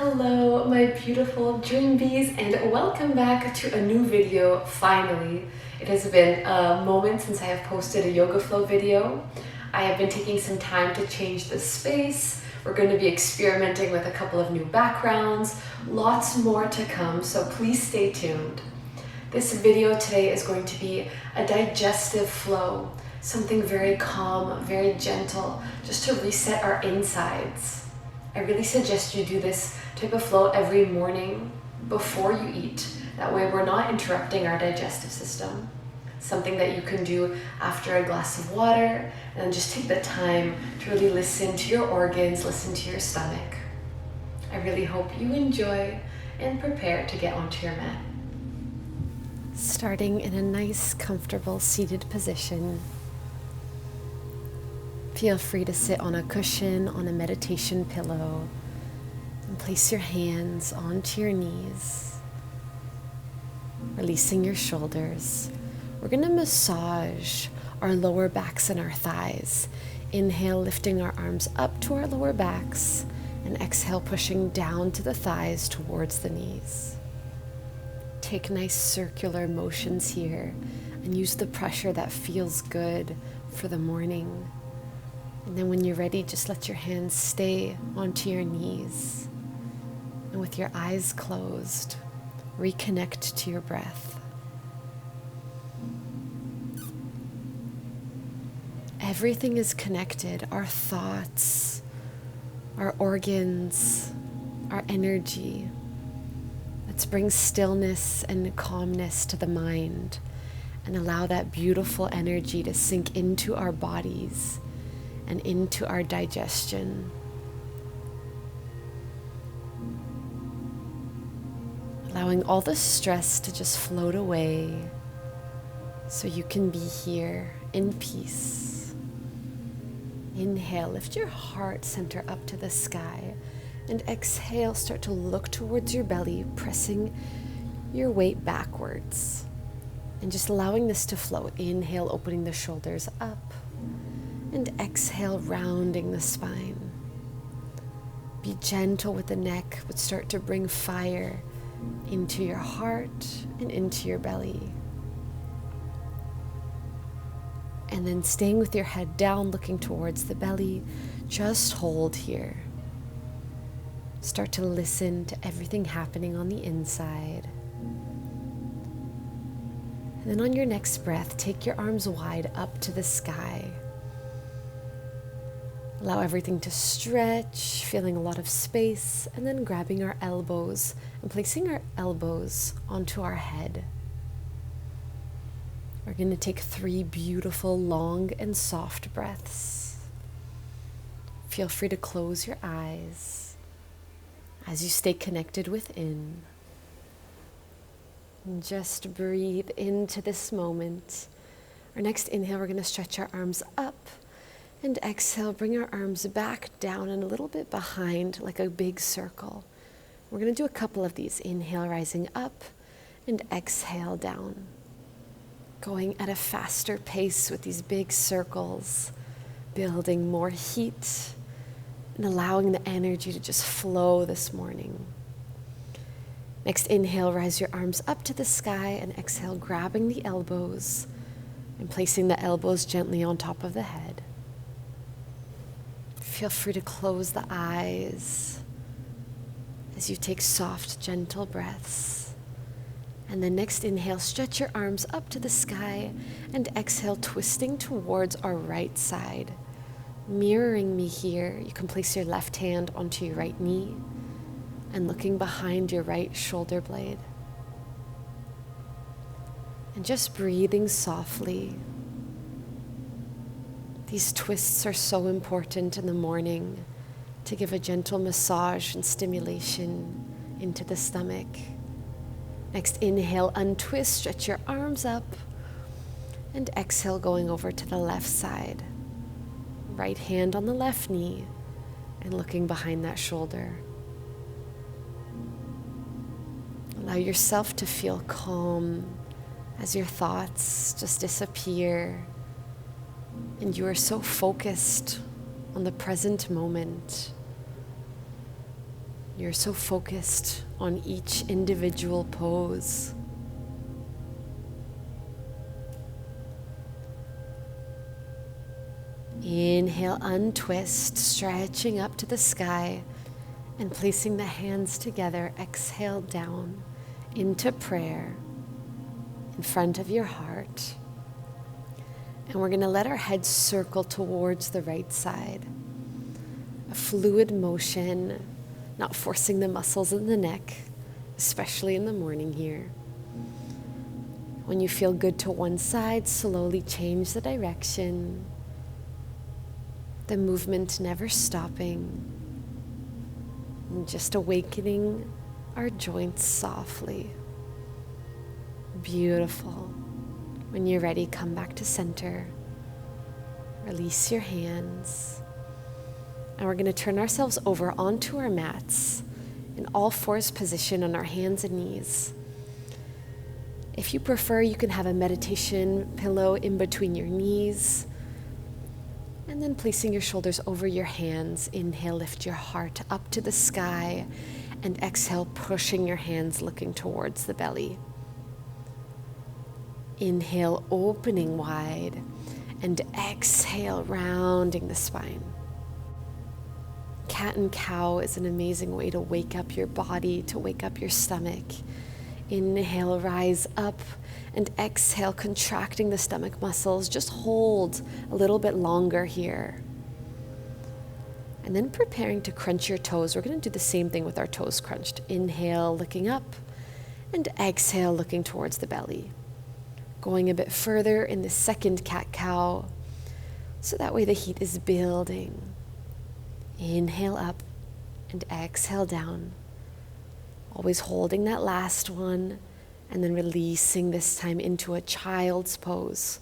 Hello, my beautiful dream bees, and welcome back to a new video, finally. It has been a moment since I have posted a yoga flow video. I have been taking some time to change the space. We're going to be experimenting with a couple of new backgrounds, lots more to come, so please stay tuned. This video today is going to be a digestive flow, something very calm, very gentle, just to reset our insides. I really suggest you do this type of flow every morning before you eat. That way we're not interrupting our digestive system. Something that you can do after a glass of water, and just take the time to really listen to your organs, listen to your stomach. I really hope you enjoy and prepare to get onto your mat. Starting in a nice, comfortable seated position. Feel free to sit on a cushion, on a meditation pillow, and place your hands onto your knees, releasing your shoulders. We're going to massage our lower backs and our thighs. Inhale, lifting our arms up to our lower backs, and exhale, pushing down to the thighs towards the knees. Take nice circular motions here and use the pressure that feels good for the morning. And then when you're ready, just let your hands stay onto your knees. And with your eyes closed, reconnect to your breath. Everything is connected. Our thoughts, our organs, our energy. Let's bring stillness and calmness to the mind and allow that beautiful energy to sink into our bodies and into our digestion. Allowing all the stress to just float away so you can be here in peace. Inhale, lift your heart center up to the sky, and exhale, start to look towards your belly, pressing your weight backwards and just allowing this to flow. Inhale, opening the shoulders up, and exhale, rounding the spine. Be gentle with the neck, but start to bring fire into your heart and into your belly. And then staying with your head down, looking towards the belly, just hold here. Start to listen to everything happening on the inside. And then on your next breath, take your arms wide up to the sky. Allow everything to stretch, feeling a lot of space, and then grabbing our elbows and placing our elbows onto our head. We're going to take 3 beautiful, long and soft breaths. Feel free to close your eyes as you stay connected within. And just breathe into this moment. Our next inhale, we're going to stretch our arms up. And exhale, bring our arms back down and a little bit behind, like a big circle. We're going to do a couple of these. Inhale, rising up, and exhale, down. Going at a faster pace with these big circles, building more heat and allowing the energy to just flow this morning. Next, inhale, rise your arms up to the sky, and exhale, grabbing the elbows and placing the elbows gently on top of the head. Feel free to close the eyes as you take soft, gentle breaths. And then next inhale, stretch your arms up to the sky, and exhale, twisting towards our right side. Mirroring me here, you can place your left hand onto your right knee and looking behind your right shoulder blade. And just breathing softly. These twists are so important in the morning to give a gentle massage and stimulation into the stomach. Next, inhale, untwist, stretch your arms up, and exhale, going over to the left side. Right hand on the left knee and looking behind that shoulder. Allow yourself to feel calm as your thoughts just disappear. And you are so focused on the present moment. You're so focused on each individual pose. Inhale, untwist, stretching up to the sky and placing the hands together. Exhale down into prayer in front of your heart. And we're going to let our head circle towards the right side. A fluid motion, not forcing the muscles in the neck, especially in the morning here. When you feel good to one side, slowly change the direction. The movement never stopping. And just awakening our joints softly. Beautiful. When you're ready, come back to center. Release your hands. And we're going to turn ourselves over onto our mats in all fours position on our hands and knees. If you prefer, you can have a meditation pillow in between your knees. And then placing your shoulders over your hands. Inhale, lift your heart up to the sky. And exhale, pushing your hands, looking towards the belly. Inhale, opening wide. And exhale, rounding the spine. Cat and cow is an amazing way to wake up your body, to wake up your stomach. Inhale, rise up, and exhale, contracting the stomach muscles. Just hold a little bit longer here. And then preparing to crunch your toes. We're going to do the same thing with our toes crunched. Inhale, looking up, and exhale, looking towards the belly. Going a bit further in the second cat-cow, so that way the heat is building. Inhale up and exhale down. Always holding that last one and then releasing this time into a child's pose.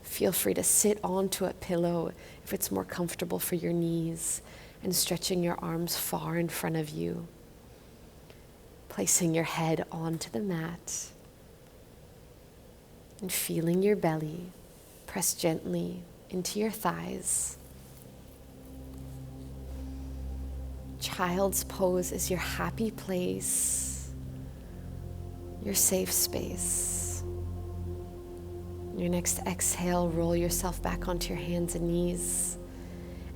Feel free to sit onto a pillow if it's more comfortable for your knees and stretching your arms far in front of you. Placing your head onto the mat and feeling your belly press gently into your thighs. Child's pose is your happy place, your safe space. Your next exhale, roll yourself back onto your hands and knees.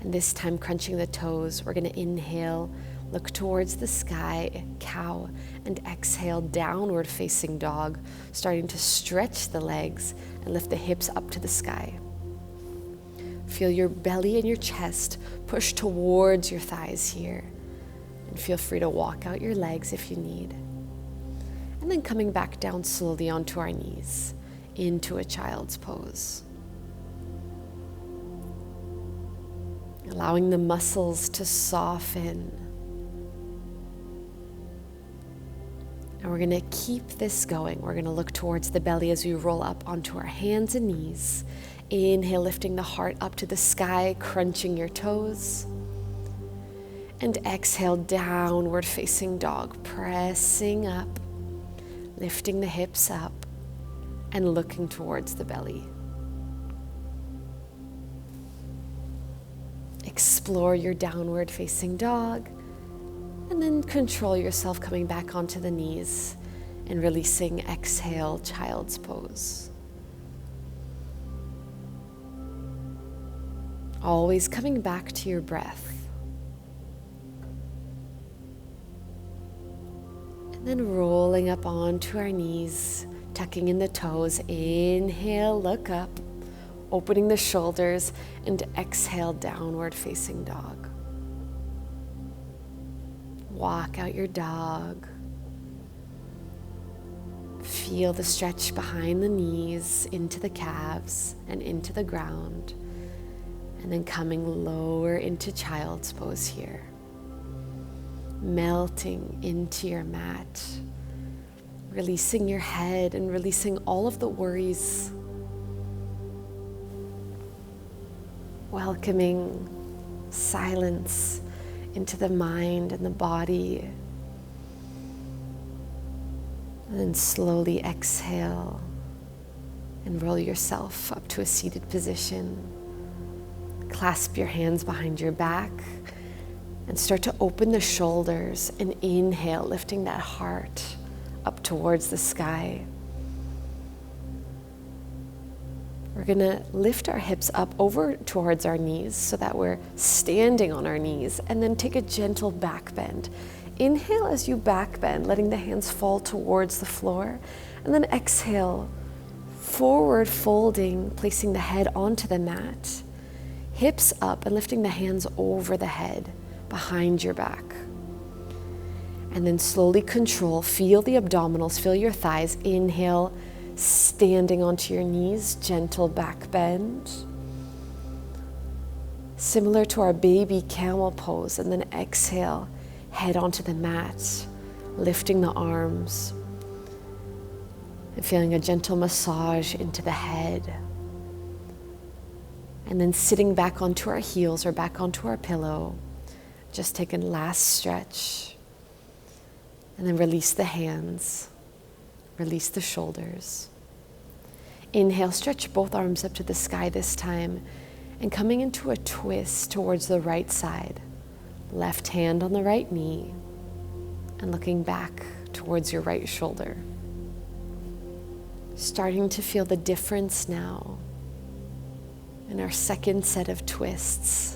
And this time, crunching the toes, we're going to inhale, look towards the sky, cow, and exhale, downward facing dog, starting to stretch the legs and lift the hips up to the sky. Feel your belly and your chest push towards your thighs here. And feel free to walk out your legs if you need. And then coming back down slowly onto our knees, into a child's pose. Allowing the muscles to soften. And we're going to keep this going. We're going to look towards the belly as we roll up onto our hands and knees. Inhale, lifting the heart up to the sky, crunching your toes. And exhale, downward facing dog, pressing up, lifting the hips up, and looking towards the belly. Explore your downward facing dog, and then control yourself coming back onto the knees and releasing. Exhale, child's pose. Always coming back to your breath. And then rolling up onto our knees, tucking in the toes. Inhale, look up, opening the shoulders, and exhale, downward facing dog. Walk out your dog. Feel the stretch behind the knees, into the calves, and into the ground. And then coming lower into child's pose here. Melting into your mat. Releasing your head and releasing all of the worries. Welcoming silence into the mind and the body. And then slowly exhale and roll yourself up to a seated position. Clasp your hands behind your back And start to open the shoulders and inhale, lifting that heart up towards the sky. We're gonna lift our hips up over towards our knees so that we're standing on our knees, and then take a gentle back bend. Inhale as you back bend, letting the hands fall towards the floor, and then exhale, forward folding, placing the head onto the mat. Hips up and lifting the hands over the head, behind your back. And then slowly control, feel the abdominals, feel your thighs. Inhale, standing onto your knees, gentle back bend. Similar to our baby camel pose. And then exhale, head onto the mat, lifting the arms. And feeling a gentle massage into the head. And then sitting back onto our heels or back onto our pillow. Just take a last stretch, and then release the hands, release the shoulders. Inhale, stretch both arms up to the sky this time, and coming into a twist towards the right side. Left hand on the right knee, and looking back towards your right shoulder. Starting to feel the difference now in our second set of twists.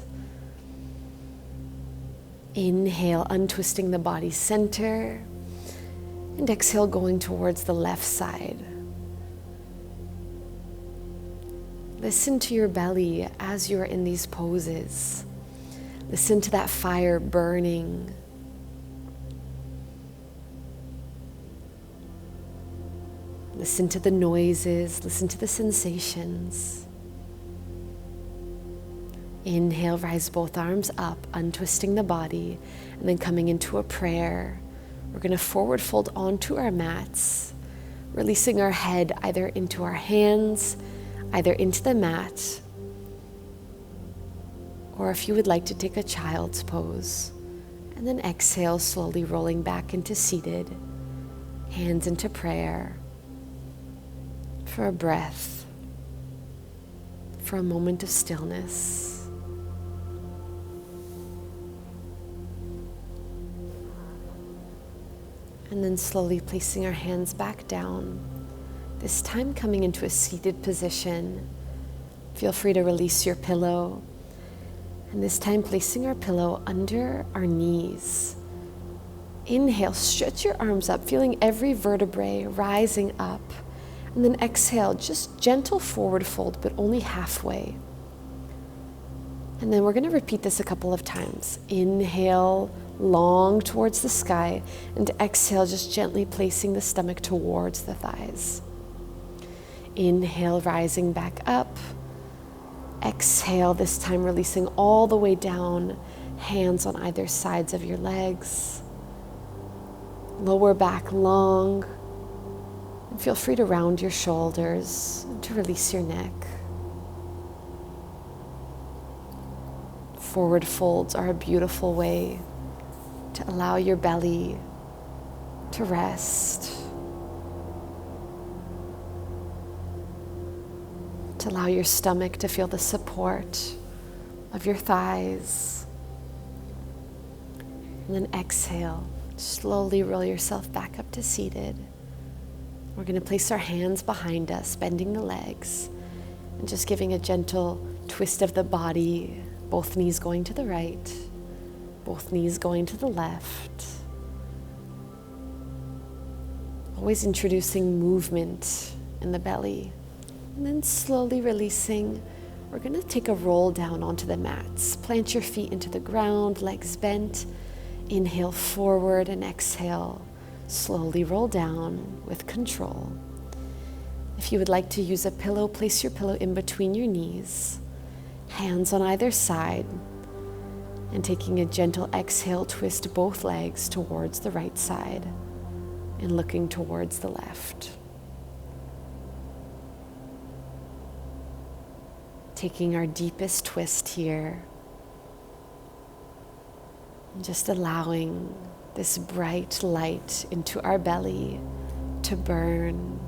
Inhale, untwisting the body center, and exhale, going towards the left side. Listen to your belly as you're in these poses. Listen to that fire burning. Listen to the noises, listen to the sensations. Inhale, rise both arms up, untwisting the body, and then coming into a prayer. We're going to forward fold onto our mats, releasing our head either into our hands, either into the mat, or if you would like to take a child's pose. And then exhale, slowly rolling back into seated, hands into prayer, for a breath, for a moment of stillness. And then slowly placing our hands back down, this time coming into a seated position. Feel free to release your pillow. And this time placing our pillow under our knees. Inhale, stretch your arms up, feeling every vertebrae rising up. And then exhale, just gentle forward fold, but only halfway. And then we're going to repeat this a couple of times. Inhale, long towards the sky, and exhale, just gently placing the stomach towards the thighs. Inhale, rising back up. Exhale, this time releasing all the way down, hands on either sides of your legs. Lower back long. And feel free to round your shoulders and to release your neck. Forward folds are a beautiful way to allow your belly to rest, to allow your stomach to feel the support of your thighs. And then exhale, slowly roll yourself back up to seated. We're going to place our hands behind us, bending the legs, and just giving a gentle twist of the body, both knees going to the right, both knees going to the left. Always introducing movement in the belly. And then slowly releasing, we're going to take a roll down onto the mats. Plant your feet into the ground, legs bent. Inhale forward and exhale. Slowly roll down with control. If you would like to use a pillow, place your pillow in between your knees. Hands on either side. And taking a gentle exhale, twist both legs towards the right side and looking towards the left. Taking our deepest twist here. And just allowing this bright light into our belly to burn.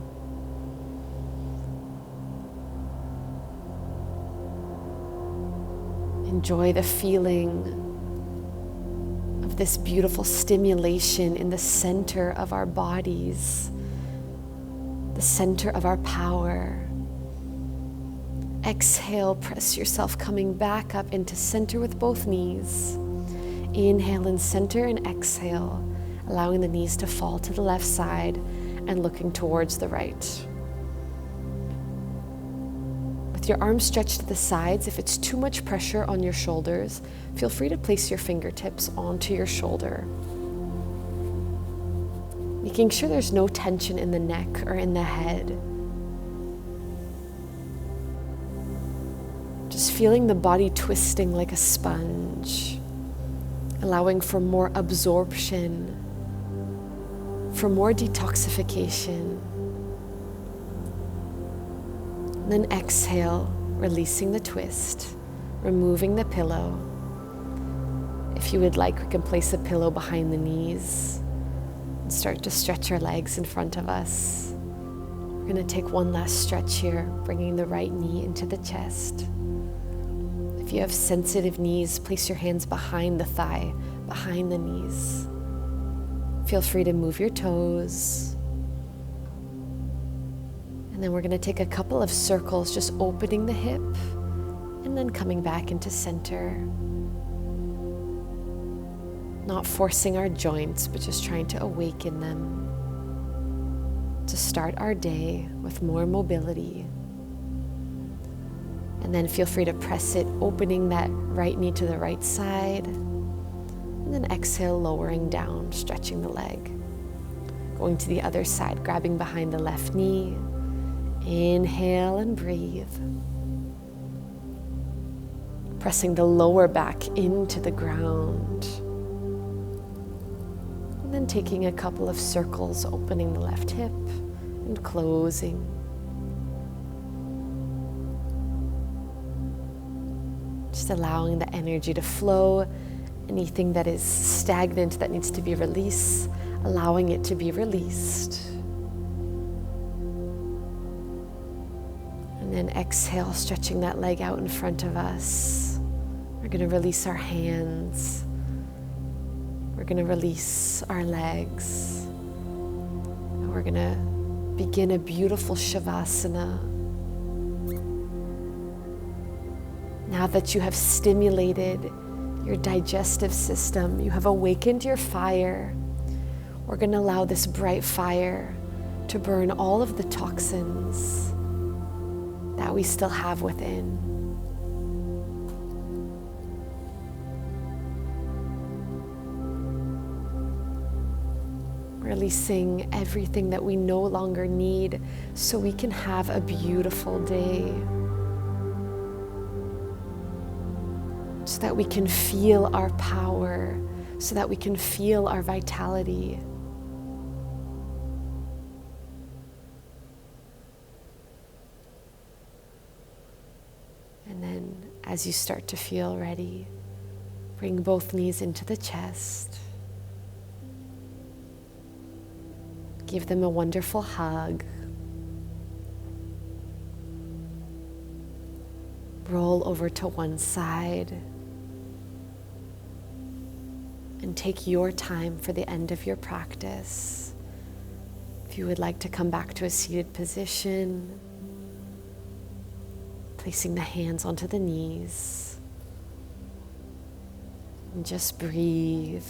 Enjoy the feeling of this beautiful stimulation in the center of our bodies, the center of our power. Exhale, press yourself coming back up into center with both knees. Inhale in center and exhale, allowing the knees to fall to the left side and looking towards the right. With your arms stretched to the sides, if it's too much pressure on your shoulders, feel free to place your fingertips onto your shoulder. Making sure there's no tension in the neck or in the head. Just feeling the body twisting like a sponge, allowing for more absorption, for more detoxification. And then exhale, releasing the twist, removing the pillow. If you would like, we can place a pillow behind the knees and start to stretch our legs in front of us. We're going to take one last stretch here, bringing the right knee into the chest. If you have sensitive knees, place your hands behind the thigh, behind the knees. Feel free to move your toes. And then we're going to take a couple of circles, just opening the hip and then coming back into center. Not forcing our joints, but just trying to awaken them to start our day with more mobility. And then feel free to press it, opening that right knee to the right side. And then exhale, lowering down, stretching the leg. Going to the other side, grabbing behind the left knee. Inhale and breathe. Pressing the lower back into the ground. And then taking a couple of circles, opening the left hip and closing. Just allowing the energy to flow. Anything that is stagnant that needs to be released, allowing it to be released. And then exhale, stretching that leg out in front of us. We're going to release our hands. We're going to release our legs. And we're going to begin a beautiful Shavasana. Now that you have stimulated your digestive system, you have awakened your fire, we're going to allow this bright fire to burn all of the toxins that we still have within. Releasing everything that we no longer need so we can have a beautiful day. So that we can feel our power, so that we can feel our vitality. And then as you start to feel ready, bring both knees into the chest. Give them a wonderful hug. Roll over to one side. And take your time for the end of your practice. If you would like to come back to a seated position, placing the hands onto the knees. And just breathe.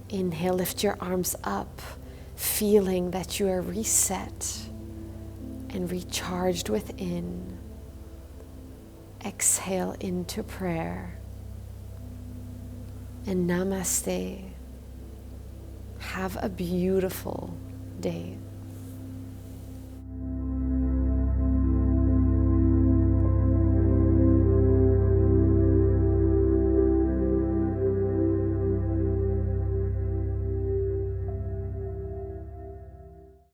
Inhale, lift your arms up, feeling that you are reset and recharged within. Exhale into prayer. And namaste. Have a beautiful day.